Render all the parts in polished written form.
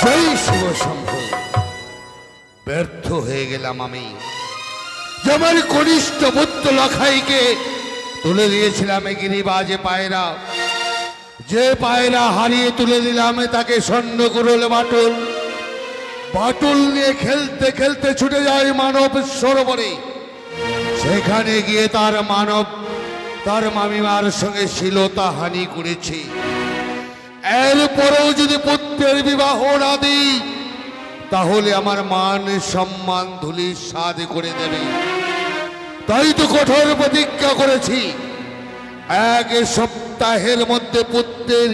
জয় শিব শম্ভু। ব্যর্থ হয়ে গেলাম আমি। যেমন কনিষ্ঠ পুত্র লখাইকে তুলে দিয়েছিলাম গিরিবাজে পায়রা, যে পায়রা হারিয়ে তুলে দিলাম তাকে স্বর্ণ কুড়ুল বাটুল। বাটুল নিয়ে খেলতে খেলতে ছুটে যায় মানব সরোবরে। সেখানে গিয়ে তার মামিমার সঙ্গে শ্লীলতা হানি করেছি। এরপরেও যদি পুত্রের বিবাহ না দিই তাহলে আমার মান সম্মান ধুলির স্বাদ করে দেবে। তাই তো কঠোর প্রতিজ্ঞা করেছি, এক সপ্তাহের মধ্যে পুত্রের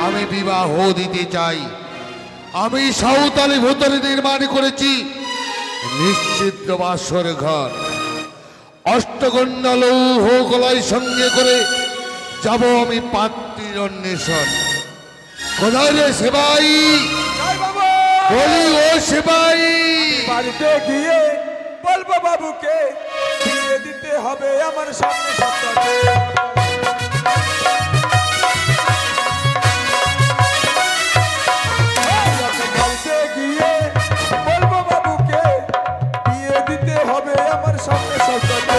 আমি বিবাহ দিতে চাই। আমি সাঁওতালি ভূতরে নির্মাণ করেছি নিশ্চিদ্র বাসর ঘর। অষ্টকন্যা লৌহ গলায় সঙ্গে করে যাব আমি পাত্রীর অন্বেষণ। কোথায় রে সেবাই? বলি ও সেবাই, বাড়িতে গিয়ে বলবো বাবুকে বিয়ে দিতে হবে আমার সামনে সপ্তাহে। বাড়িতে গিয়ে বলবো বাবুকে বিয়ে দিতে হবে আমার সামনে সপ্তাহে।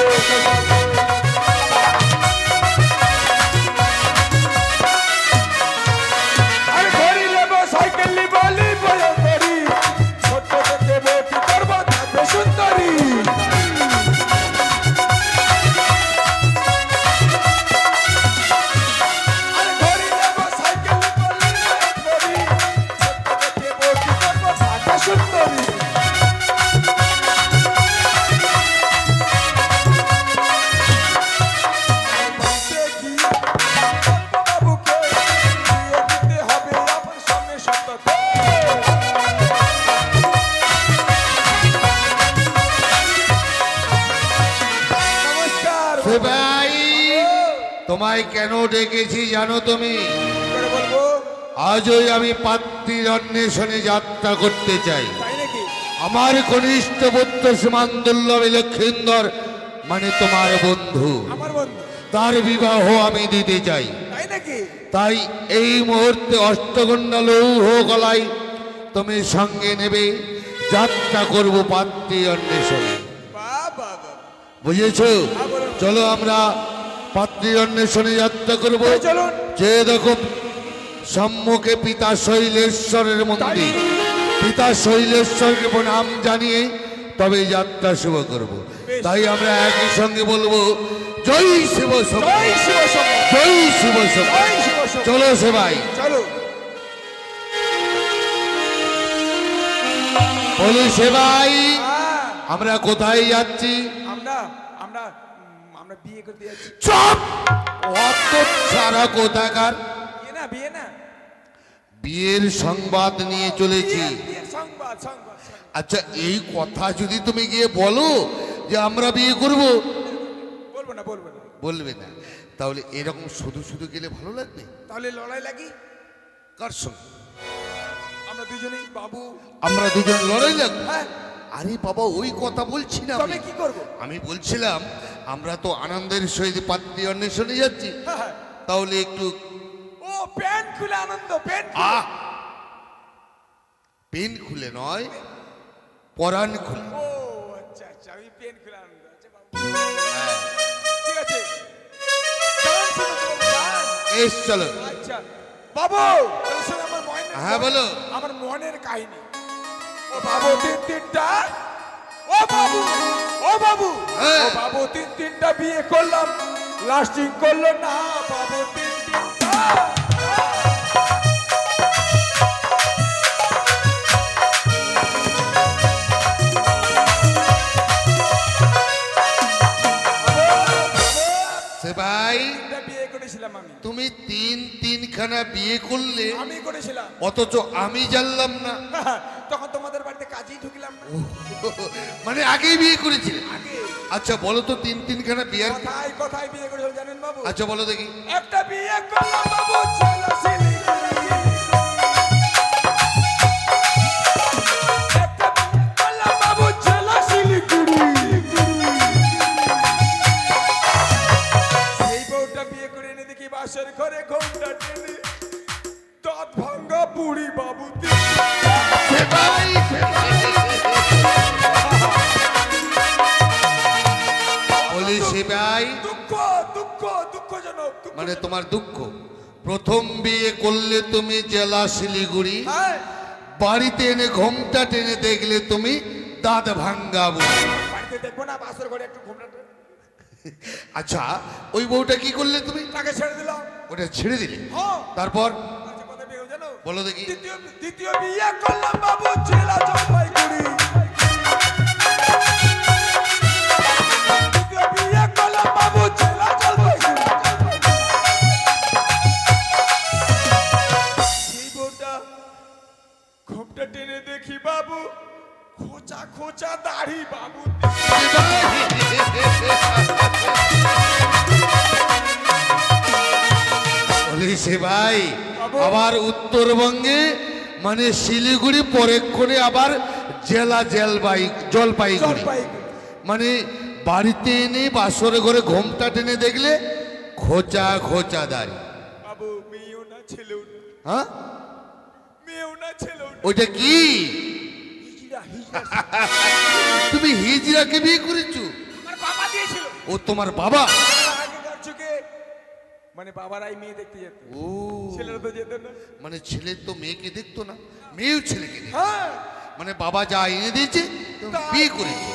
তোমায় কেন ডেকেছি জানো তুমি? আজই আমি পাত্রীর অন্বেষণে যাত্রা করতে চাই। আমার কনিষ্ঠ পুত্র সীমান্দুল্লভ লক্ষিন্দর মানে তোমার বন্ধু, তার বিবাহ আমি দিতে চাই। তাই এই মুহূর্তে অষ্টকন্যা লৌহ গলায় তুমি সঙ্গে নেবে, যাত্রা করব পাত্রীর অন্বেষণে। বুঝেছো? চলো আমরা পাত্রীর অন্বেষণে যাত্রা করবো। যে দেখো সম্মুখে পিতা শৈলেশ্বরের মন্দির, পিতা শৈলেশ্বরকে প্রণাম জানিয়ে তবে যাত্রা শুভ করব। তাই আমরা একই সঙ্গে বলবো জয় শিব শম্ভু, জয় শিব শম্ভু। চলো সেবাই, বলি সেবাই আমরা কোথায় যাচ্ছি? বিয়ে করতে যাচ্ছি। চুপ! অত সারা কোথাকার বিয়ের সংবাদ নিয়ে চলেছি। আচ্ছা, এই কথা যদি তুমি গিয়ে বলো যে আমরা বিয়ে করব, বলবে না, তাহলে এরকম শুধু শুধু গেলে ভালো লাগবে? তাহলে লড়াই লাগি। কার সঙ্গে? আমরা দুজনেই বাবু, আমরা দুজন লড়াই লাগবো? আরে বাবা, ওই কথা বলছি না। তবে কি করব? আমি বলছিলাম আমরা তো আনন্দের সহিত পাত্রী অন্বেষণে যাচ্ছি, তাহলে একটু ও প্যান্ট খুলে আনন্দ, পেন খুলে নয়, পরাণ খুলে। ও আচ্ছা আচ্ছা, আমি পেন খুলে আনন্দ। আচ্ছা বাবু, ঠিক আছে, এস চলো। আচ্ছা বাবু, তাহলে শোনো আমার মনের। হ্যাঁ বলো। আমার মনের কাহিনী। ও বাবু তিনটা, ও বাবু, ও বাবু, ও বাবু তিনটা বিয়ে করলাম, লাস্টিং করলো না বাবু তিনটা। সেবাই, বিয়ে করেছিলাম আমি। তুমি তিনখানা বিয়ে করলে? আমি করেছিলাম, অথচ আমি জানলাম না। তখন তোমাদের বাড়িতে কাজেই ঢুকলাম না। মানে আগেই বিয়ে করেছিলে? আগে। আচ্ছা বলো তো, তিনখানা বিয়ে কোথায় কোথায় বিয়ে করেছিল জানেন বাবু? আচ্ছা বলো দেখি। একটা বিয়ে করলাম বাবু ছেলে শিলিগুড়ি, একটা বিয়ে করলাম বাবু ছেলে শিলিগুড়ি। সেই বউটা বিয়ে করে এনে দেখি বাসের ঘরে ঘোমটা টেনে দাঁত ভাঙ্গা বুড়ি বাবু। মানে তোমার দুঃখ। প্রথম বিয়ে করলে তুমি জেলা শিলিগুড়ি, হ্যাঁ বাড়িতে এনে ঘোমটা টেনে দেখলে তুমি দাঁত ভাঙ্গাবো। বাড়িতে দেখবো না, বাসর ঘরে একটু ঘুমটা। আচ্ছা, ওই বউটা কি করলে তুমি? তাকে ছেড়ে দিলাম। ওটা ছেড়ে দিলে? হ্যাঁ। তারপর আচ্ছা, কথা বিয়ে জানো? বলো দেখি। দ্বিতীয় বিয়ে করলাম বাবু জেলা জলপাইগুড়ি। দ্বিতীয় বিয়ে করলাম বাবু জেলা জলপাইগুড়ি। সেই বউটা ঘোমটা টেনে দেখি বাবু খোঁচা খোঁচা দাড়ি বাবু। বলিস ভাই, আবার উত্তরবঙ্গে মানে শিলিগুড়ি পরেক্ষণে আবার জেলা জলপাইগুড়ি। মানে বাড়িতে এনে বাসর ঘরে ঘোমটা টেনে দেখলে খোঁচা খোঁচা দাড়ি। বাবু মেয়েও না ছেলেও না। হ্যাঁ, মেয়েও না ছেলেও না। ওইটা কি? হিজড়া হিজড়া। তুমি হিজড়াকে বিয়ে করেছো? আমার বাবা দিয়েছিল। ও তোমার বাবা? আগেকার যুগে মানে বাবারাই মেয়ে দেখতে যেত, ও ছেলেরা তো যেত না। মানে ছেলে তো মেয়েকে দেখতো না, মেয়েও ছেলেকে দেখতো। হ্যাঁ মানে বাবা যা এনে দিয়েছে তুমি বিয়ে করেছো,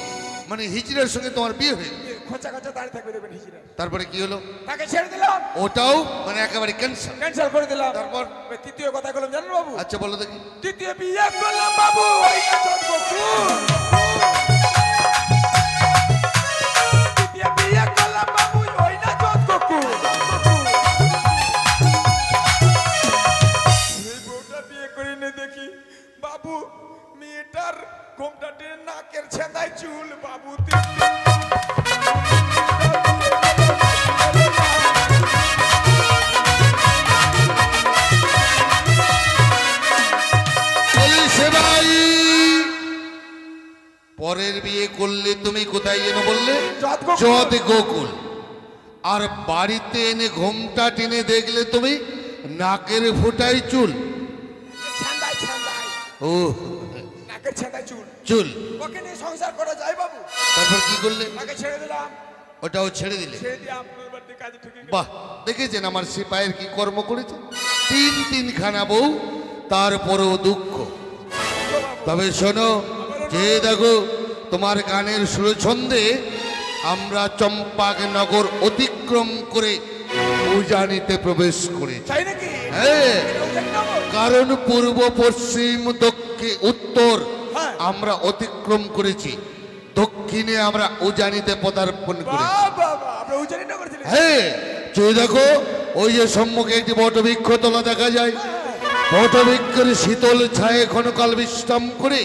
মানে হিজড়ার সঙ্গে তোমার বিয়ে হয়ে গেল। খোঁচা খোঁচা দাঁড়িয়ে থাকবে দেখবেন হিজড়া। তারপরে কি হলো? তাকে ছেড়ে দিলাম। ওটাও মানে একেবারে ক্যান্সেল। ক্যান্সেল করে দিলাম। তারপর তৃতীয় কথা বললাম জানেন বাবু? আচ্ছা বলো দেখি। তৃতীয় বিয়ে করলাম বাবু ওই না তৃতীয় বিয়ে করলাম বাবু ওই না সেই বউটা বিয়ে করে নে দেখি বাবু মেয়েটার ঘোমটা টেনে নাকের ছেঁদায় চুল বাবু। পরের বিয়ে করলে তুমি কোথায় যেন বললে? জদ জদ গোকুল। আর বাড়িতে এনে ঘোমটা টেনে দেখলে তুমি নাকের ফোঁটায় চুল। ছেঁদায় ছেঁদায় ও নাকের ছেঁদায় চুল। চুল। ওকে নিয়ে সংসার করা যায় বাবু? তারপর কি করলে? তাকে ছেড়ে দিলাম। ওটাও ছেড়ে দিলে? ছেড়ে দিয়ে আপনার বাড়িতে কাজে ঢুকে গেলাম। বাহ, দেখেছেন আমার সিপাহের কি কর্ম করেছে? তিনখানা বউ, তারপরেও দুঃখ। তবে শোনো, যে দেখো তোমার গানের সুরছন্দে আমরা চম্পাকনগর অতিক্রম করে উজানিতে প্রবেশ করেছি। তাই নাকি? হ্যাঁ, কারণ পূর্ব পশ্চিম দক্ষিণ উত্তর হ্যাঁ। আমরা অতিক্রম করেছি, দক্ষিণে আমরা উজানিতে পদার্পণ করেছি। বাবা আমরা উজানি নগর ছিলাম। হ্যাঁ, যে দেখো ওই যে সম্মুখে একটি বটবৃক্ষ তলা দেখা যায়, বটবৃক্ষের শীতল ছায়ে ক্ষণকাল বিশ্রাম করে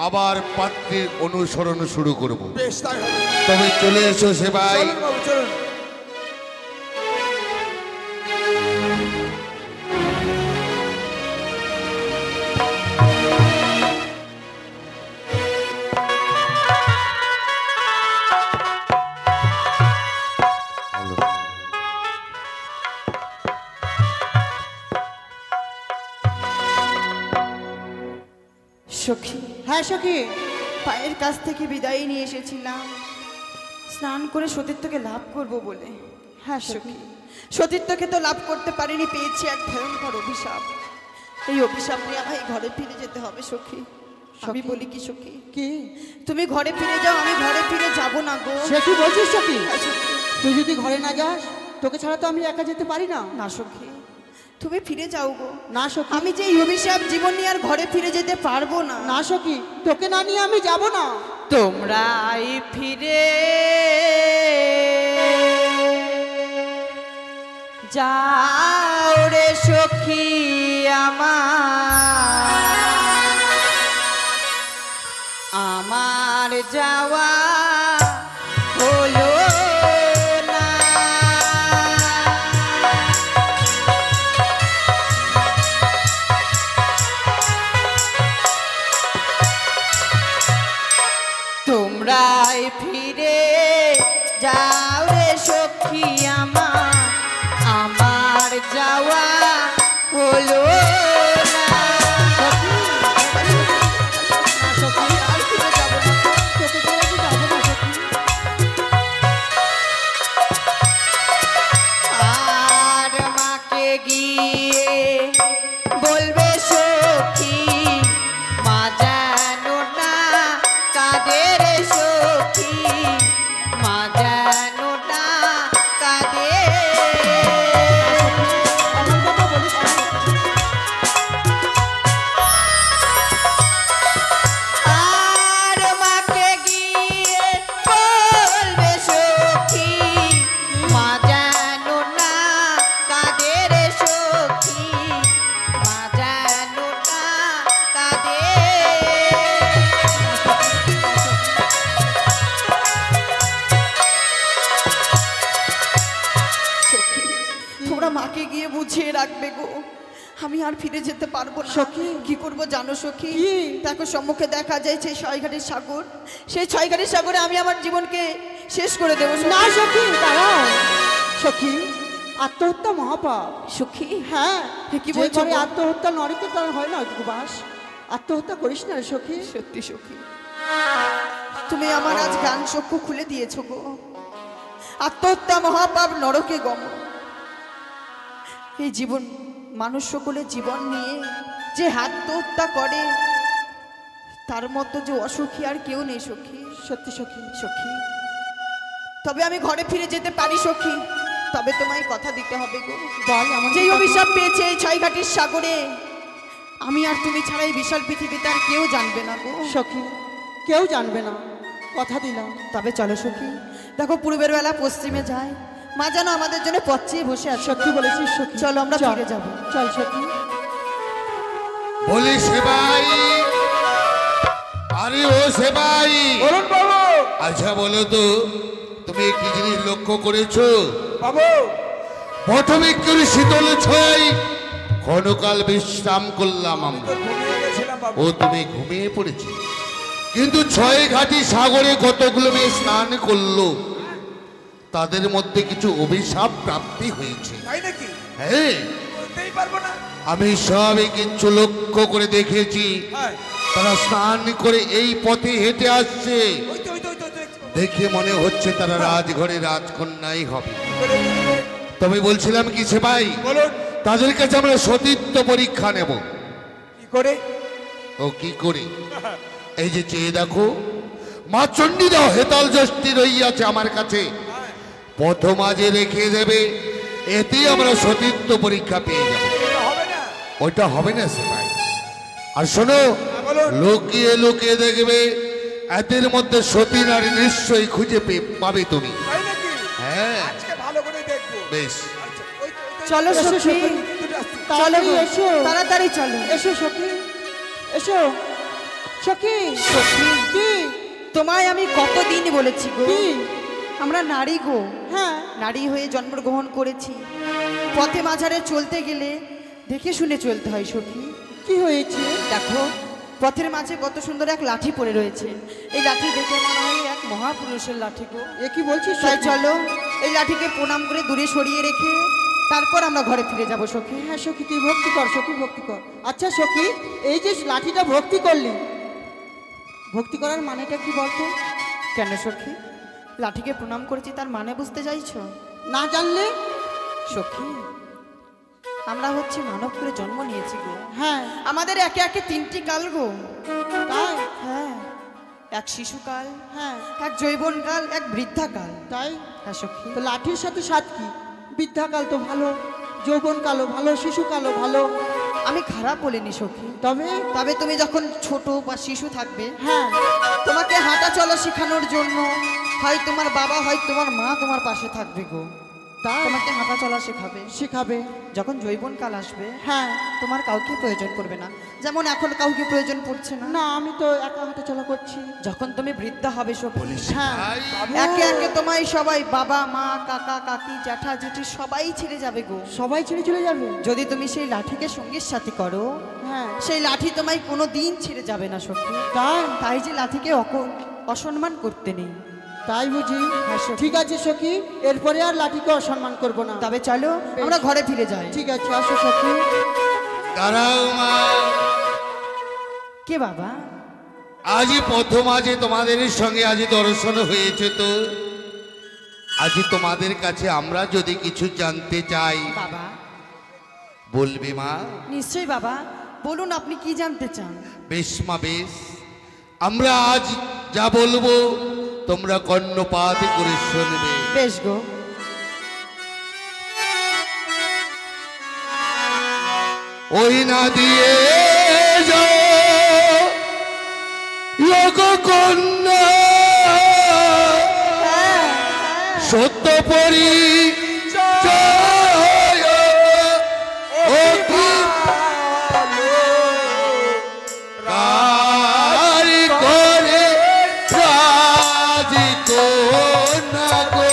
আবার পাত্রীর অনুসরণ শুরু করব। বেশ তাই হবে। তবে চলে এসো সেবাই। চলুন বাবু চলুন। সখী, হ্যাঁ সখী, পায়ের কাছ থেকে বিদায় নিয়ে এসেছিলাম স্নান করে সতীত্বকে লাভ করব বলে। হ্যাঁ সখী, সখী, সতীত্বকে তো লাভ করতে পারিনি, পেয়েছি এক ভয়ঙ্কর অভিশাপ। এই অভিশাপ নিয়ে আমায় ঘরে ফিরে যেতে হবে সখী। আমি সখী। বলি কি সখী, কি তুমি ঘরে ফিরে যাও, আমি ঘরে ফিরে যাব না গো। সে কি বলছিস সখী? হ্যাঁ সখী। তুই যদি ঘরে না যাস, তোকে ছাড়া তো আমি একা যেতে পারি না। না সখী, তুমি ফিরে যাও গো। না সখী, আমি যে এই অভিশাপ জীবন নিয়ে আর ঘরে ফিরে যেতে পারবো না। না সখী, তোকে না নিয়ে আমি যাব না। তোমরাই ফিরে যাও রে সখী আমার যাওয়া হলো না। তোমরাই ফিরে যাও রে সখী আমার যাওয়া হলো না। না সখী, আর ফিরে যাব না, তোকে ছেড়ে আমি যাব না সখী। আর আমি আর ফিরে যেতে পারবো না সখী। কি করব জানো সখী কি? দেখো সম্মুখে দেখা যায় সেই ছয়ঘাটের সাগর, সেই ছয়ঘাটের সাগরে আমি আমার জীবনকে শেষ করে দেবো সখী। না সখী দাঁড়াও সখী, আত্মহত্যা মহাপাপ। সখী হ্যাঁ, কি যে বলছো ঘরে গো? আত্মহত্যা নরকে তার হয় না বাস। আত্মহত্যা করিস না রে সখী। সত্যি সখী, তুমি আমার আজ জ্ঞান চক্ষু খুলে দিয়েছো গো। আত্মহত্যা মহাপাপ, নরকে গম। এই জীবন, মানুষ সকলে জীবন নিয়ে যে আত্মহত্যা করে তার মধ্যে যে অসুখী আর কেউ নেই সখী। সত্যি সখী। সখী, তবে আমি ঘরে ফিরে যেতে পারি সখী, তবে তোমায় কথা দিতে হবে গো। বল এমন যেই কথা। অভিশাপ পেয়েছে এই ছয়ঘাটির সাগরে, আমি আর তুমি ছাড়া এই বিশাল পৃথিবীতে আর কেউ জানবে না গো। সখী, কেউ জানবে না, কথা দিলাম। তবে চলো সখী, দেখো পূর্বের বেলা পশ্চিমে যায়, মা যেন আমাদের জন্য পথ চেয়ে বসে আছে। সত্যি বলেছিস সখী। চলো আমরা চল। ফিরে যাবো। চল সখী। বলি সেবাই, আরে ও সেবাই, বলুন বাবু। আচ্ছা বলো তো, তুমি একটি জিনিস লক্ষ্য করেছো? বাবু প্রথমে করে শীতল ছয় ক্ষণকাল বিশ্রাম করলাম তো আমরা, ঘুমিয়ে গেছিলাম বাবু। ও তুমি ঘুমিয়ে পড়েছি, কিন্তু ছয় ঘাটি সাগরে কতগুলো মেয়ে স্নান করলো, তাদের মধ্যে কিছু অভিশাপ প্রাপ্তি হয়েছে। তাই নাকি? হ্যাঁ, বলতেই পারবো না। আমি সবই কিছু লক্ষ্য করে দেখেছি। হ্যাঁ, তারা স্নান করে এই পথে হেঁটে আসছে, ওই তো ওই তো ওই তো ওই তো। দেখে মনে হচ্ছে তারা রাজঘরে রাজকন্যাই হবে। করে, তবে বলছিলাম কি সেবাই, বলুন তাদের কাছে আমরা সতীত্ব পরীক্ষা নেব। কি করে? ও কি করে? এই যে চেয়ে দেখো, মা চণ্ডীদাও হেতাল যষ্টি রইয়াছে আমার কাছে, প্রথম আজে রেখে দেবে, এতেই আমরা সতীত্ব পরীক্ষা পেয়ে যাব। এটা হবে না। ওইটা হবে না সেবাই। আর শোনো, বলুন। লুকিয়ে লুকিয়ে দেখবে, এদের মধ্যে সতী নারী নিশ্চয়ই খুঁজে পাবে তুমি। তাই নাকি? হ্যাঁ, আজকে ভালো করে দেখবো। বেশ। আচ্ছা, ওই তো, ওই তো, চলো এসো সখী, সখী। দুটো আসছে। চলো তাড়াতাড়ি গো, এসো। তাড়াতাড়ি চলো। এসো সখী, এসো সখী। সখী, কি? তোমায় আমি কতদিন বলেছি গো, কি? আমরা নারী গো, হ্যাঁ, নারী হয়ে জন্মগ্রহণ করেছি। পথে মাঝারে চলতে গেলে দেখে শুনে চলতে হয় সখী। কি হয়েছে? দেখো পথের মাঝে কত সুন্দর এক লাঠি পড়ে রয়েছে, এই লাঠি দেখে মনে হয় এক মহাপুরুষের লাঠি গো। এ কি বলছিস তাই সখী? চলো এই লাঠিকে প্রণাম করে দূরে সরিয়ে রেখে তারপর আমরা ঘরে ফিরে যাব সখী। হ্যাঁ সখী, তুই ভক্তি কর সখী, ভক্তি কর। আচ্ছা সখী, এই যে লাঠিটা ভক্তি করলি, ভক্তি করার মানেটা কি বলতো? কেন সখী, লাঠিকে প্রণাম করেছি তার মানে বুঝতে চাইছো? না জানলে? সখী, আমরা হচ্ছে মানব করে জন্ম নিয়েছি গো, হ্যাঁ, আমাদের একে একে তিনটি কাল গো। তাই? হ্যাঁ, এক শিশুকাল, হ্যাঁ, এক যৌবনকাল, এক বৃদ্ধাকাল। তাই? হ্যাঁ সখী, তো লাঠির সাথে সাথ কি? বৃদ্ধাকাল তো ভালো, যৌবনকালও ভালো, শিশুকালও ভালো। আমি খারাপ বলিনি সখী, তবে? তবে তুমি যখন ছোট বা শিশু থাকবে, হ্যাঁ, তোমাকে হাঁটা চলা শেখানোর জন্য হয় তোমার বাবা হয় তোমার মা তোমার পাশে থাকবে গো, তাই? তোমাকে হাঁটা চলা শেখাবে। শেখাবে। যখন যৌবনকাল আসবে হ্যাঁ। তোমার কাউকে প্রয়োজন পড়বে না, যেমন এখন কাউকে প্রয়োজন পড়ছে না। না, আমি তো একা হাঁটা চলা করছি। যখন তুমি বৃদ্ধা হবে সখী, হ্যাঁ, ভাই, একে একে তোমায় সবাই বাবা মা কাকা কাকি জ্যাঠা জেঠি সবাই ছেড়ে যাবে গো। সবাই ছেড়ে চলে যাবে। যদি তুমি সেই লাঠিকে সঙ্গীর সাথী করো, হ্যাঁ, সেই লাঠি তোমায় কোনো দিন ছেড়ে যাবে না সখী। তাই? তাই যে লাঠিকে অসম্মান করতে নেই। তাই বুঝি? হ্যাঁ, সখী। ঠিক আছে সখী, এরপরে আর লাঠিকে অসম্মান করবো না। তবে চলো আমরা ঘরে ফিরে যাই। ঠিক আছে, আসো সখী। দাঁড়াও মা, কে বাবা? আজই প্রথম আজে তোমাদের সঙ্গে আজ দর্শন হয়েছে, তো আজ তোমাদের কাছে আমরা যদি কিছু জানতে চাই বাবা, বলবে মা? নিশ্চয়ই বাবা, বলুন আপনি কি জানতে চান। বেশ মা, বেশ। আমরা আজ যা বলবো তোমরা কর্ণপাত করে শুনবে। বেশ গো। ওই না দিয়ে যাও লোক কন্যা, সত্য পরি করে রাজি কন্যা গো।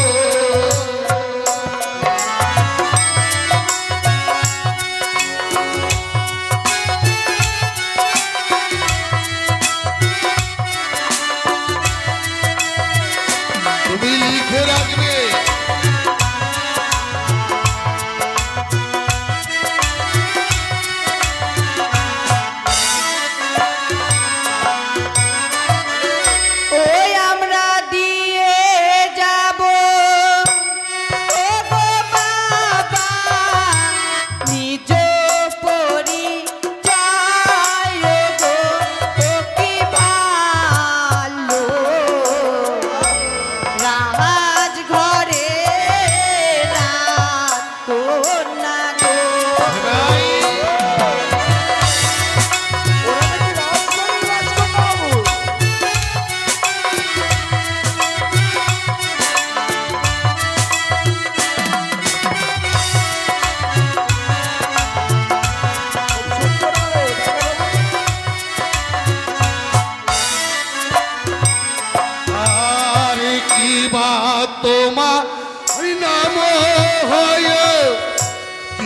হয়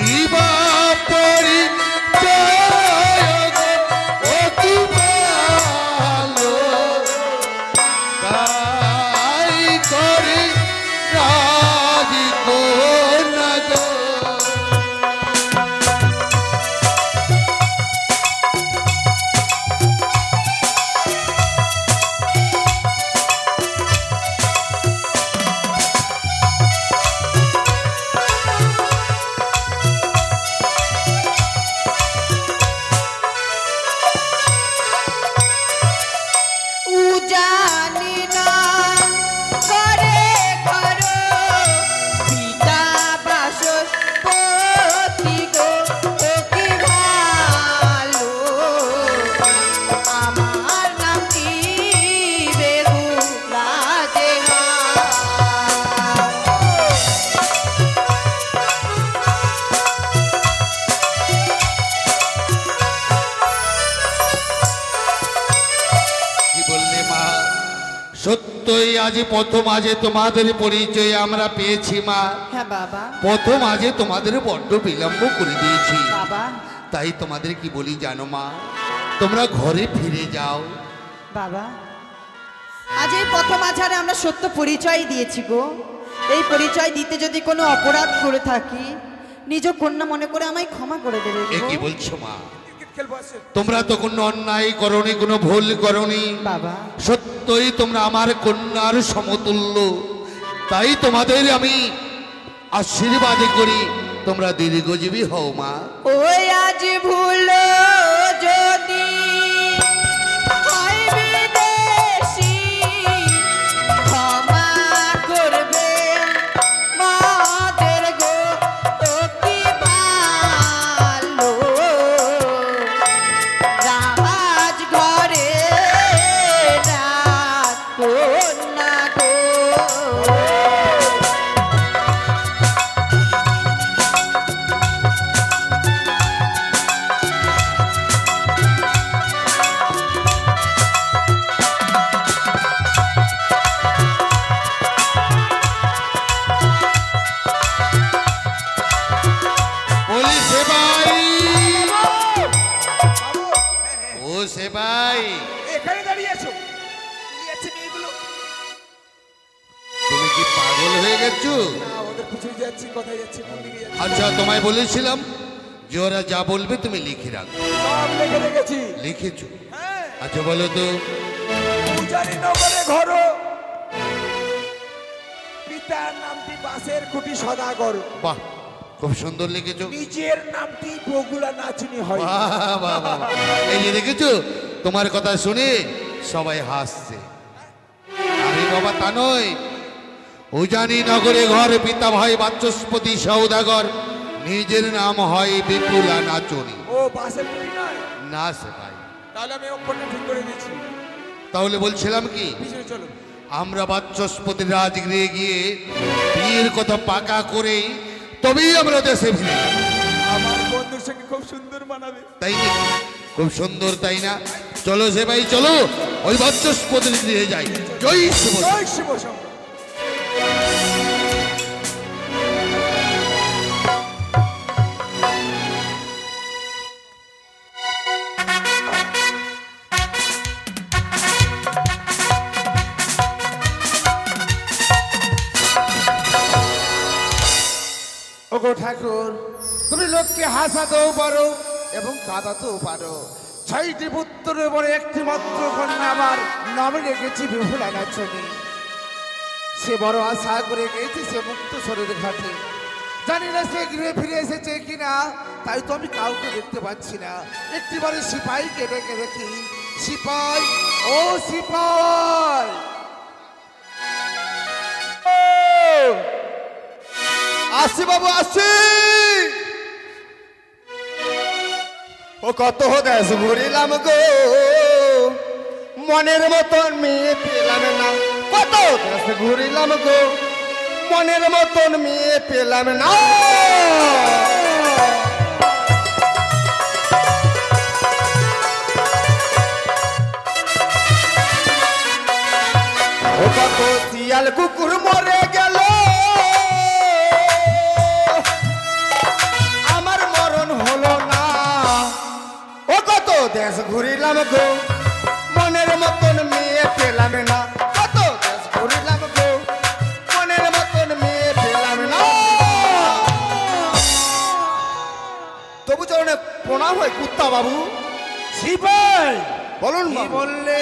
কিবা পরিচয় অতি ভালো তাই করে রাজি কন্যা গো। জানি না করে ঘর পিতা বাসস্পতি গো ও কি ভালো আমার নাম কি বেহুলা যে কি বললে মা? সত্যই আজ প্রথম আজে তোমাদের পরিচয় আমরা পেয়েছি মা। হ্যাঁ বাবা। প্রথম আজে তোমাদের বড্ড বিলম্ব করে দিয়েছি। বাবা তাই তোমাদের কি বলি জানো মা, তোমরা ঘরে ফিরে যাও। বাবা আজ এই প্রথম আছাড়ে আমরা সত্য পরিচয় দিয়েছি গো। এই পরিচয় দিতে যদি কোনো অপরাধ করে থাকি নিজ কন্যা মনে করে আমায় ক্ষমা করে দেবে এ গো। কি বলছো মা? ক্রিকেট খেলবো আসে। তোমরা তো কোনো অন্যায় করনি, কোনো ভুল করনি। বাবা সত্যই তোমরা আমার কন্যার সমতুল্য। তাই তোমাদের আমি আশীর্বাদ করি তোমরা দীর্ঘজীবী হও মা। ওই আজ ভুল যদি হয় বিদেশী ক্ষমা করবে মাদের গো ও কি ভালো রাজ ঘরে রাত কন্যা গো। বলি সেবাই, বাবু, ও সেবাই, এখানে দাঁড়িয়ে আছো। নিয়ে যাচ্ছে মেয়েগুলো। তুমি কি পাগল হয়ে গেছো? না, ওদের পিছনে যাচ্ছি, কোথায় যাচ্ছি, কোন দিকে যাচ্ছি, আচ্ছা তোমায় বলেছিলাম যে ওরা যা বলবে তুমি লিখে রাখো। সব লিখে রেখেছি। লিখেছো? হ্যাঁ, আচ্ছা বলো তো। পূজারি নগরে ঘর, পিতার নামটি বাসের খুঁটি সদাগর, বাহ, খুব সুন্দর লিখেছো। নিজের নামটি বগুলা নাচুনি হয়। বাহ, বাহ, বাহ, বাহ। এই যে দেখেছো, তোমার কথা শুনে সবাই হাসছে। আরে বাবা তা নয়, উজানি নগরে ঘর, পিতা ভাই বাচস্পতি সৌদাগর, নিজের নাম হয় বিপুলা নাচনি। ও বাসের খুঁটি নয়? না সে ভাই, তাহলে আমি অক্ষরটা ঠিক করে দিচ্ছি। তাহলে বলছিলাম কি, পিছনে চলো। আমরা বাচস্পতির রাজগৃহে গিয়ে বিয়ের কথা পাকা করে তবেই আমরা দেশে ফিরে যাব। আমার বন্ধুর সঙ্গে খুব সুন্দর মানাবে। তাই নাকি? খুব সুন্দর তাই না? চলো সে ভাই চলো, ওই বাচস্পতির গৃহে যাই। জয় শিব। জয় শিব শম্ভু। ওগো ঠাকুর, তুমি লোককে হাসাতেও পারো এবং কাঁদাতেও পারো। 6টি পুত্রের পরে একটি মাত্র কন্যা আমার নামে রেখেছি বিপুলা নাচনি। সে বড় আশা করে গেছে সে মুক্ত শরীর ঘাটে। জানি না সে গৃহে ফিরে এসেছে কিনা, তাই তো আমি কাউকে দেখতে পাচ্ছি না। একটিবারে সিপাহীকে ডেকে দেখি। সিপাই, ও সিপাই, আসি বাবু আসি। ও কত দেশ ঘুরিলাম গো, মনের মতন মেয়ে পেলাম না। কত দেশ ঘুরিলাম গো, মনের মতন মেয়ে পেলাম না। ও কত শিয়াল কুকুর মরে গেল, দেশ ঘুরিলাম গো মনের মতন মেয়ে পেলাম না, কত দেশ ঘুরিলাম গো মনের মতন মেয়ে পেলাম না। তবু চরণে প্রণাম হয় কুত্তা বাবু। সিপাই বলুন কি বাবু। বললে?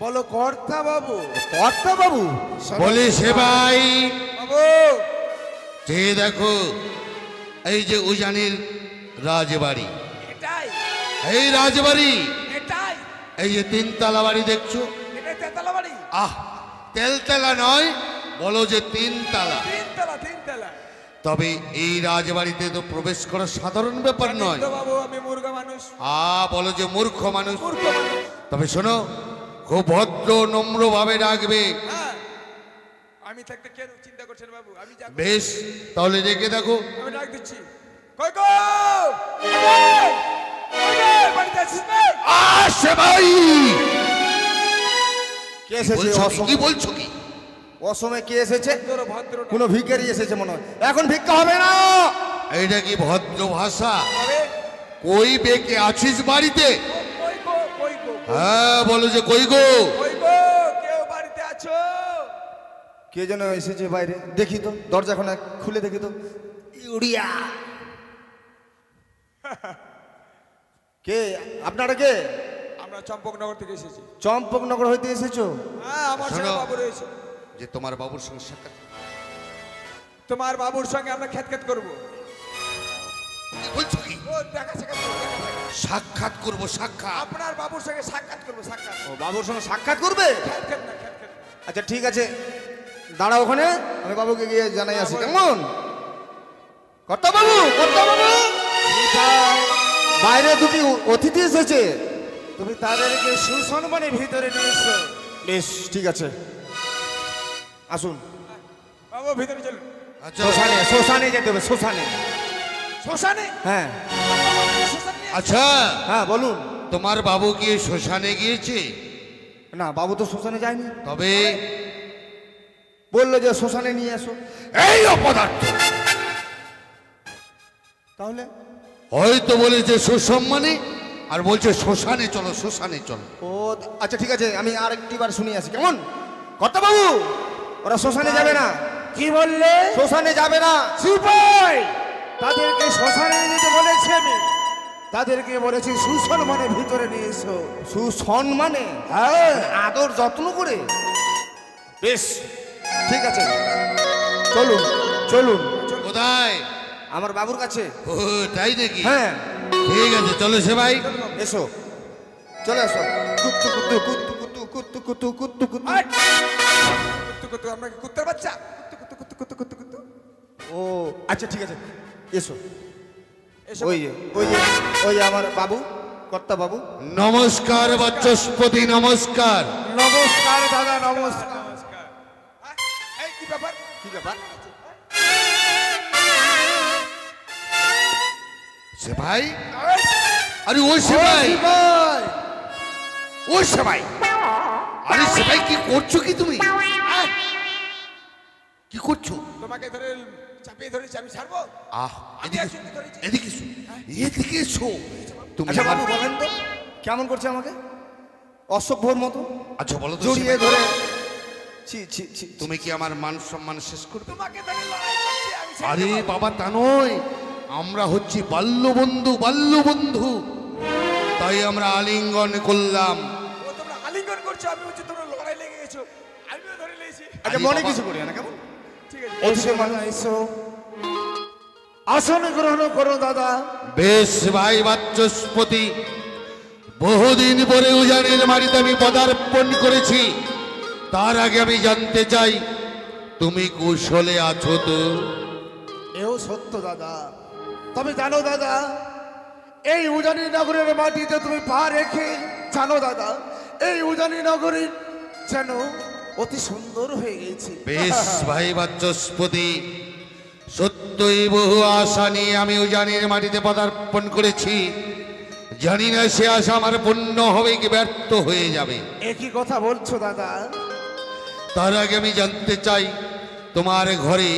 বলো কর্তা বাবু। কর্তা বাবু বলি সেবাই বাবু যে দেখো এই যে উজানির রাজবাড়ি, এটাই এই রাজবাড়ি, এটাই এই যে তিনতলা বাড়ি দেখছো, এটাই তেতলা বাড়ি। আহ তেলতলা নয়, বলো যে তিনতলা। তিনতলা তিনতলা। তবে এই রাজবাড়িতে তো প্রবেশ করা সাধারণ ব্যাপার নয়। তো বাবু আমি মুর্গা মানুষ, বলো যে মূর্খ মানুষ। মূর্খ মানুষ। তবে শোনো, খুব ভদ্র নম্র ভাবে ডাকবে। হ্যাঁ আমি থাকতে কেন চিন্তা করছেন বাবু? আমি যাবো। বেশ, তাহলে রেখে দেখো। আমি ডাক দিচ্ছি। কই গো? এই! এই! বাড়িতে আছিস না? সেবাই কে এসেছে? কি বলছো কি? অসময়ে কে এসেছে? তোর ভদ্র না কোনো ভিখারি এসেছে মনে হয়। এখন ভিক্ষা হবে না। এইটা কি ভদ্র ভাষা? হবে? কই বেকে আছিস বাড়িতে? কই গো? কই গো? হ্যাঁ বলো যে কই গো। কই গো? কেউ বাড়িতে আছো? কে যেন এসেছে বাইরে, দেখি তো দরজা এখন খুলে দেখি তো। ইউরিয়া কে? আপনারা কে? আমরা চম্পকনগর থেকে এসেছি। চম্পকনগর হইতে এসেছো? হ্যাঁ আমার শোনো। সঙ্গে বাবু রয়েছে। যে তোমার বাবুর সঙ্গে সাক্ষাৎ তোমার বাবুর সঙ্গে আমরা খেতখেত করবো। কি বলছো কি? ও দেখা সাক্ষাৎ করবো, দেখা সাক্ষাৎ। সাক্ষাৎ করবো, সাক্ষাৎ। আপনার বাবুর সঙ্গে সাক্ষাৎ করবো, সাক্ষাৎ। ও বাবুর সঙ্গে সাক্ষাৎ করবে? খেতখেত না, খেতখেত। আচ্ছা ঠিক আছে, দাঁড়াও ওখানে, আমি বাবুকে গিয়ে জানাই আসি। কেমন কর্তা বাবু? কর্তা বাবু, বাইরে দুটি অতিথি এসেছে, তুমি তাদেরকে সুসম্মানে ভিতরে নিয়েছো। বেশ ঠিক আছে, আসুন। বাবু ভিতরে চলুন। আচ্ছা শ্মশানে, শ্মশানে যেতে হবে, শ্মশানে। শ্মশানে? হ্যাঁ শ্মশানে নিয়ে আচ্ছা, হ্যাঁ বলুন। তোমার বাবু কি শ্মশানে গিয়েছে? না বাবু তো শ্মশানে যায়নি, তবে বললো যে শ্মশানে নিয়ে এসো। এই অপদার্থ তাহলে হয়তো বলেছে সুসম্মানে, আর বলছে শ্মশানে চলো, শ্মশানে চলো। ও আচ্ছা ঠিক আছে, আমি আর একটিবার শুনে আসি। কেমন কর্তা বাবু? ওরা শ্মশানে যাবে না। কি বললে? শ্মশানে যাবে না। সিপাই তাদেরকে শ্মশানে নিয়ে যেতে বলেছি আমি। তাদেরকে বলেছি সুসম্মানে ভিতরে নিয়ে এসো। সুসম্মানে, হ্যাঁ আদর যত্ন করে। বেশ ঠিক আছে, চলুন চলুন কোথায়? আমার বাবুর কাছে। ও তাই নাকি? হ্যাঁ ঠিক আছে, চলো সেবাই। এসো, চলে এসো। কুত্তু কুত্তু কুত্তু কুত্তু কুত্তু কুত্তু কুত্তু কুত্তু। আয়! কুত্তু কুত্তু, আমরা কি কুত্তার বাচ্চা? কুত্তু কুত্তু কুত্তু কুত্তু কুত্তু কুত্তু। ও আচ্ছা ঠিক আছে, এসো। এসো। ওই যে ওই যে ওই যে আমার বাবু, কর্তা বাবু। নমস্কার বাচস্পতি, নমস্কার। নমস্কার দাদা, নমস্কার। নমস্কার। এই কি ব্যাপার? কি ব্যাপার? সেবাই, আরে ও সেবাই, ও সেবাই, আরে সেবাই কি করছো কি তুমি? কি করছো? তোমাকে ধরে চাপিয়ে ধরেছি, আমি ছাড়বো? আহ আমি এদিকে একজনকে ধরেছি। এদিকে এসো, এদিকে এসো। তুমি আচ্ছা বাবু আমার- বলেন তো, কেমন করছে আমাকে? অসভ্যর মতো আচ্ছা বলো তো জড়িয়ে সেবাই, ধরে। ছি ছি ছি। তুমি কি আমার মান সম্মান শেষ করবে? তোমাকে ধরে লড়াই করছি, আমি ছেড়ে আরে দেবো। বাবা তা নয়, আমরা হচ্ছি বাল্যবন্ধু, বাল্যবন্ধু, তাই আমরা আলিঙ্গন করলাম। ও তোমরা আলিঙ্গন করছো, আমি হচ্ছে তোমরা লড়াই লেগে গেছো, আমিও ধরে লেগেছি। আচ্ছা আরে মনে বাবা। কিছু করি না, কেমন? ঠিক আছে, অতিথির মানুষ। এসো, আসন গ্রহণ করো দাদা। বেশ ভাই বাচস্পতি, বহুদিন পরে উজানির বাড়িতে আমি পদার্পণ করেছি। তার আগে আমি জানতে চাই তুমি কুশলে আছো তো? এও সত্য দাদা। তবে জানো দাদা, এই উজানি নগরের মাটিতে তুমি পা রেখে জানো দাদা, এই উজানি নগরী যেন অতি সুন্দর হয়ে গেছে। বেশ ভাই বাচস্পতি, সত্যই বহু আশা নিয়ে আমি উজানির মাটিতে পদার্পণ করেছি। জানি না সে আশা আমার পূর্ণ হবে কি ব্যর্থ হয়ে যাবে। একই কথা বলছো দাদা। তার আগে আমি জানতে চাই তোমার ঘরে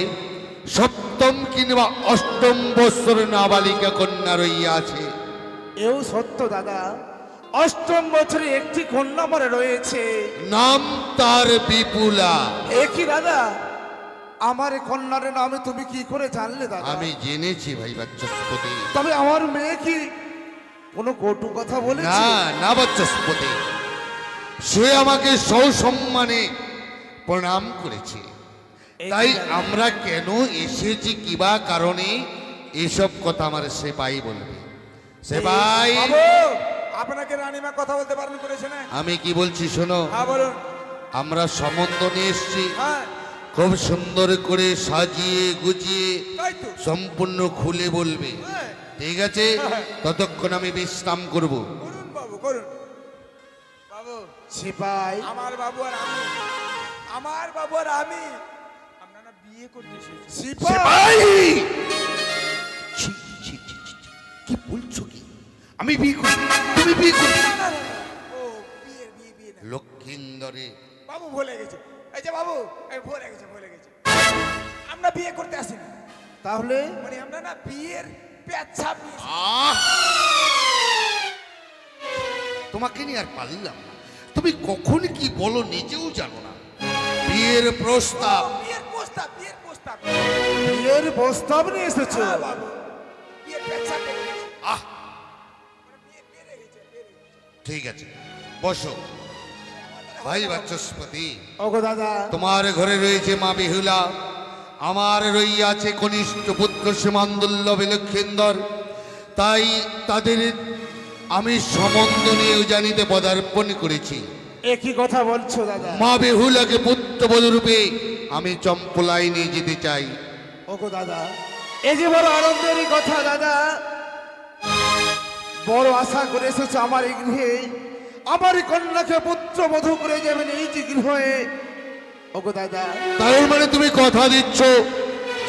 সপ্তম কিংবা অষ্টম বৎসর নাবালিকা কন্যা রইয়া আছে। এও সত্য দাদা, অষ্টম বছরে একটি কন্যা আমার রয়েছে। নাম তার বিপুলা। একই দাদা, আমার এই কন্যার নামে তুমি কি করে জানলে দাদা? আমি জেনেছি ভাই বাচস্পতি। তবে আমার মেয়ে কি কোনো কটু কথা বলেছে? না না বাচস্পতি, সে আমাকে সসম্মানে প্রণাম করেছে। তাই আমরা কেন এসেছি কিবা কারণে এসব কথা আমার সেপাই বলবে। সেপাই, বাবু, আপনাকে রানীমা কথা বলতে বারণ করেছে না? আমি কি বলছি শোনো। হ্যাঁ বলুন। আমরা সম্বন্ধ নিয়ে এসছি, হ্যাঁ খুব সুন্দর করে সাজিয়ে গুছিয়ে তাই তো। সম্পূর্ণ খুলে বলবে, হ্যাঁ, ঠিক আছে? ততক্ষণ আমি বিশ্রাম করব। করুন বাবু করুন। বাবু, সিপাই, আমার বাবু আর আমি, আমার বাবু আর আমি, আমরা না বিয়ে করতে এসেছি। সিপাই, ছি, ছি, ছি, ছি, ছি। কি বলছো কি? আমি বিয়ে করি, তুমি বিয়ে করি? না, না, না, না। ও বিয়ে বিয়ে বিয়ে না। লক্ষিন্দরে বাবু ভুলে গেছে। এই যে বাবু, এই ভুলে গেছে ভুলে গেছে। আমরা বিয়ে করতে আসিনি, তাহলে মানে আমরা না বিয়ের পেচ্ছাপ নিয়েছি। আহ! তোমাকে নিয়ে আর পারলাম না। তুমি কখন কি বলো নিজেও জানো না। বিয়ের প্রস্তাব। বিয়ের প্রস্তাব, বিয়ের প্রস্তাব। বিয়ের প্রস্তাব নিয়ে এসেছো? হ্যাঁ বাবু, বিয়ের পেচ্ছাপ নিয়েছি। আহ, বিয়ে বেড়ে গেছে, বেড়ে গেছে। ঠিক আছে, বসো। ভাই বাচস্পতি, ওগো দাদা, তোমার ঘরে রয়েছে মা বেহুলা, আমার রইয়াছে কনিষ্ঠ পুত্র সীমান্দুল্লভ লক্ষিন্দর। তাই তাদের আমি সম্বন্ধ নিয়ে জানিতে পদার্পণ করেছি। একই কথা বলছো দাদা? মা বেহুলাকে পুত্রবধূ রূপে আমি চম্পলায় নিয়ে যেতে চাই। ওগো দাদা, এই যে বড় আনন্দেরই কথা দাদা, বড় আশা করে এসেছো আমার এই গৃহে, আমার এই কন্যাকে পুত্রবধূ করে যাবেন এই যে গৃহে। ওগো দাদা, তার মানে তুমি কথা দিচ্ছ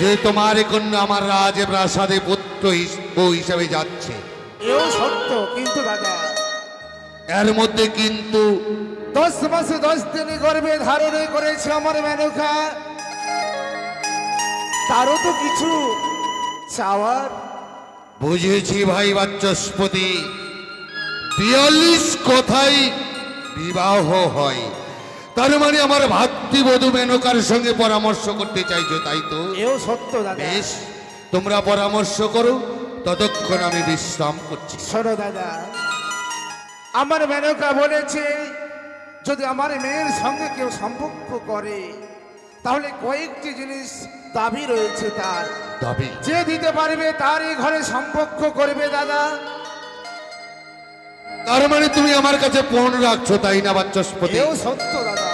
যে তোমার এই কন্যা আমার রাজপ্রাসাদে পুত্র বউ হিসাবে যাচ্ছে? এও সত্য, কিন্তু দাদা এর মধ্যে কিন্তু 10 মাসে 10 দিন গর্ভে ধারণে করেছে আমার মেনকা, তারও তো কিছু চাওয়ার। বুঝেছি ভাই বাচস্পতি, 42 কথাই বিবাহ হয়। তার মানে আমার ভাতৃবধূ মেনকার সঙ্গে পরামর্শ করতে চাইছো, তাই তো? এও সত্য দাদা। বেশ, তোমরা পরামর্শ করো, ততক্ষণ আমি বিশ্রাম করছি। শোনো দাদা, আমার মেনকা বলেছে যদি আমার মেয়ের সঙ্গে কেউ সম্পর্ক করে তাহলে কয়েকটি জিনিস দাবি রয়েছে তার, দাবি? যে দিতে পারবে তার এই ঘরে সম্পর্ক করবে দাদা। তার মানে তুমি আমার কাছে পণ রাখছো, তাই না বাচস্পতি? এও সত্য দাদা।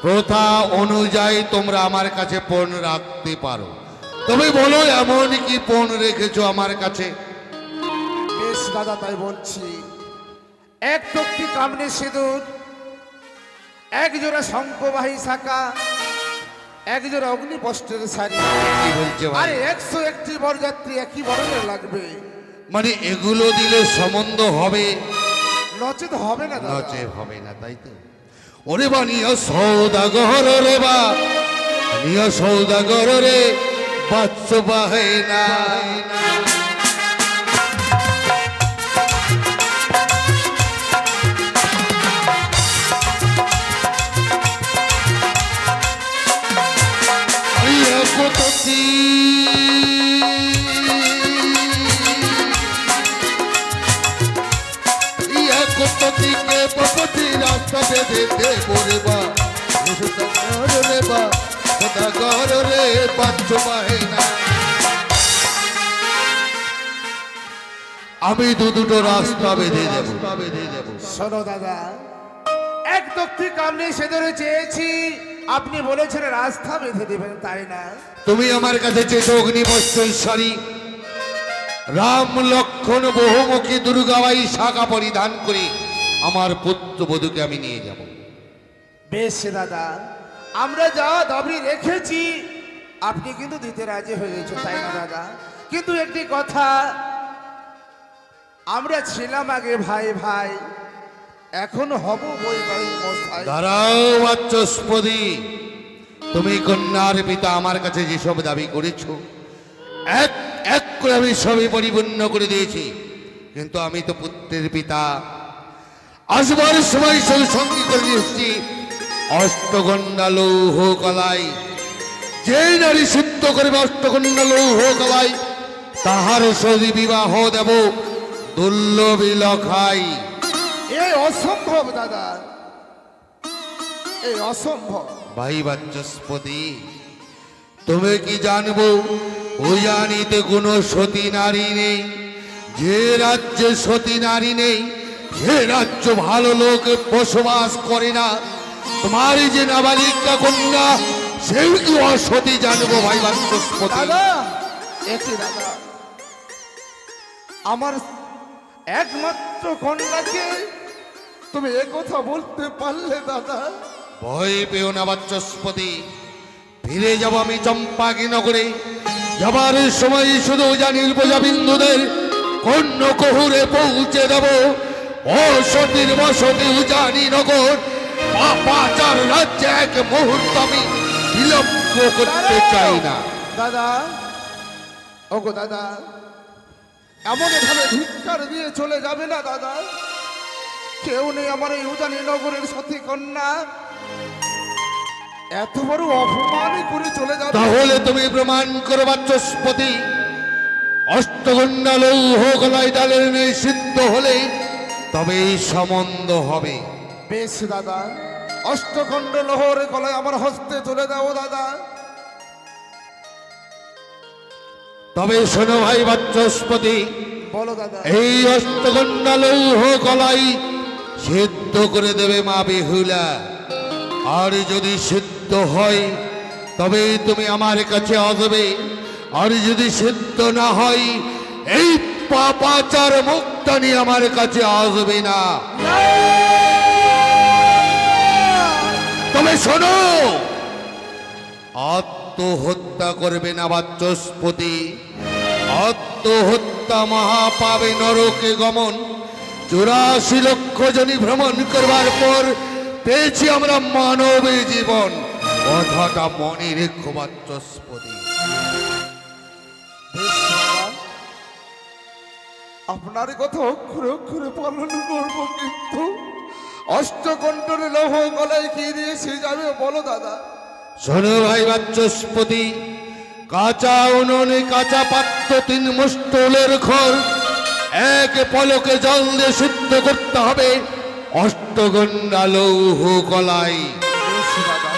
প্রথা অনুযায়ী তোমরা আমার কাছে পণ রাখতে পারো। তবে বলো এমন কি পণ রেখেছো আমার কাছে? বেশ দাদা, তাই বলছি। এক টুকটি কামনে সিঁদুর, এক জোড়া শঙ্খবাহী শাখা, এক জোড়া অগ্নিবস্ত্রের শাড়ি, কি বলছে ভাই? আরে 101টি বরযাত্রী একই বরণের লাগবে। মানে এগুলো দিলে সম্বন্ধ হবে? নচেত হবে না দাদা। নচে হবে না, তাই তো? ওরে বা নিয় সৌদাগর রে, বা নিয় সৌদাগর রে, বাচ্চ বাহে না। রাস্তা বেঁধে দেবো রে বা, রে বা সদাগর রে, বাচ্চ বাহে না। আমি দুটো রাস্তা বেঁধে দেবো। শোনো দাদা, এক টুকটি কামনে সিঁদুর চেয়েছি, আপনি বলেছেন রাস্তা বেঁধে দিবেন, তাই না? তুমি আমার কাছে চেয়েছো অগ্নিবস্ত্রের শাড়ি, রাম লক্ষণ বহুমুখী দুর্গাবাই শাখা পরিধান করে আমার পুত্রবধূকে আমি নিয়ে যাব। বেশ দাদা, আমরা যা দাবি রেখেছি আপনি কিন্তু দিতে রাজি হয়েছেন, তাই না দাদা? কিন্তু একটি কথা, আমরা ছিলাম আগে ভাই ভাই, এখন হব বৈবাহিক মশাই। দাঁড়াও বাচস্পতি, তুমি কন্যার পিতা আমার কাছে যেসব দাবি করেছ এক এক করে আমি সবই পরিপূর্ণ করে দিয়েছি। কিন্তু আমি তো পুত্রের পিতা। আসবার সময় শুধু সঙ্গী করে নিয়ে এসেছি অষ্টগন্ডা লৌহ কলাই। যে নারী সিদ্ধ করবে অষ্টগন্ডা লৌহ কলাই, তাহার সদি বিবাহ দেব দুর্লভী লখাই। এই অসম্ভব দাদা, এই অসম্ভব। ভাই বাচস্পতি, তুমি কি জানবো উজানিতে কোনো সতী নারী নেই? যে রাজ্যে সতী নারী নেই সে রাজ্য ভালো লোক বসবাস করে না। তোমার যে নাবালিকা কন্যা সেই কি অসতী জানবো ভাই বাচস্পতি? দাদা একই দাদা, আমার একমাত্র কন্যাকে তুমি একথা বলতে পারলে দাদা? ভয় পেও না বাচস্পতি, ফিরে যাব আমি চম্পাকি নগরে। যাবার সময় শুধু জানির প্রজাবিন্দুদের কন্য কহুরে পৌঁছে দেব ও সতীর বসতি উজানি নগর। পাপাচার রাজ্যে এক মুহূর্ত আমি বিলম্ব করতে চাই না। দাদা, ওগো দাদা, এমন ভাবে ধিক্কার দিয়ে চলে যাবে না দাদা। কেউ নেই আমার এই উজানি নগরের সতী কন্যা, এত বড় অপমানই করে চলে যাবে? তাহলে তুমি প্রমাণ করো বাচস্পতি, অষ্টগন্ডা লৌহ গলায় ডালের নেই সিদ্ধ হলে তবে এই সম্বন্ধ হবে। বেশ দাদা, অষ্টখণ্ড লোহর গলায় আমার হস্তে তুলে দাও দাদা। তবে শোনো ভাই বাচস্পতি, বলো দাদা। এই অষ্টগন্ডা লৌহ গলাই সিদ্ধ করে দেবে মা বেহুলা। আর যদি সিদ্ধ হয় তবেই তুমি আমার কাছে আসবে, আর যদি সিদ্ধ না হয় এই পাপাচার মুক্তা নিয়ে আমার কাছে আসবে না। তবে শোনো, আত্মহত্যা করবে না বাচস্পতি। আত্মহত্যা মহাপাবে নরকে গমন। 84 লক্ষ জনী ভ্রমণ করবার পর পেয়েছি আমরা মানবে জীবন। কথাটা মনে রেখো বাচস্পতি। বেশ দাদা, আপনার কথা অক্ষরে অক্ষরে পালন করব, কিন্তু অষ্টকণ্ঠের লোহ গলায় কি দিয়ে সে যাবে বলো দাদা। শোনো ভাই বাচস্পতি, কাঁচা উনুনে কাঁচা পাত্র 3 মুষ্টলের খড় এক পলকে জল দিয়ে সিদ্ধ করতে হবে অষ্টগন্ডা লৌহ কলাই। বেশ দাদা,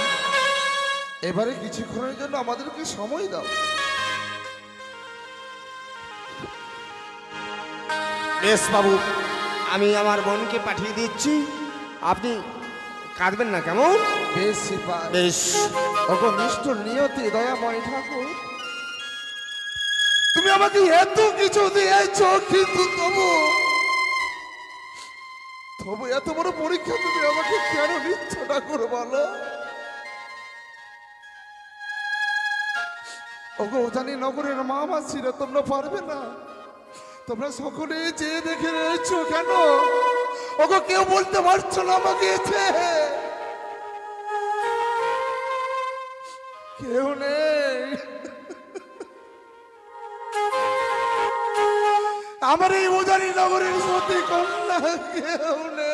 এবারে কিছুক্ষণের জন্য আমাদেরকে সময় দাও। বেশ বাবু, আমি আমার বোনকে পাঠিয়ে দিচ্ছি, আপনি কাঁদবেন না কেমন? বেশ সিপাই। বেশ। ওগো নিষ্ঠুর নিয়তি দয়াময় ঠাকুর, তুমি আমাকে এত কিছু দিয়েছো, কিন্তু তবু এত বড় পরীক্ষা তুমি আমাকে কেন নিচ্ছ ঠাকুর বলো? ওগো জানি নগরের মা মাসিরা তোমরা পারবে না, তোমরা সকলে যে দেখে রয়েছো কেন? ওগো কেউ বলতে পারছো না আমাকে এসে? কেউ নেই। আমার এই উজানি নগরের সতী কন্যা কেউ নেই।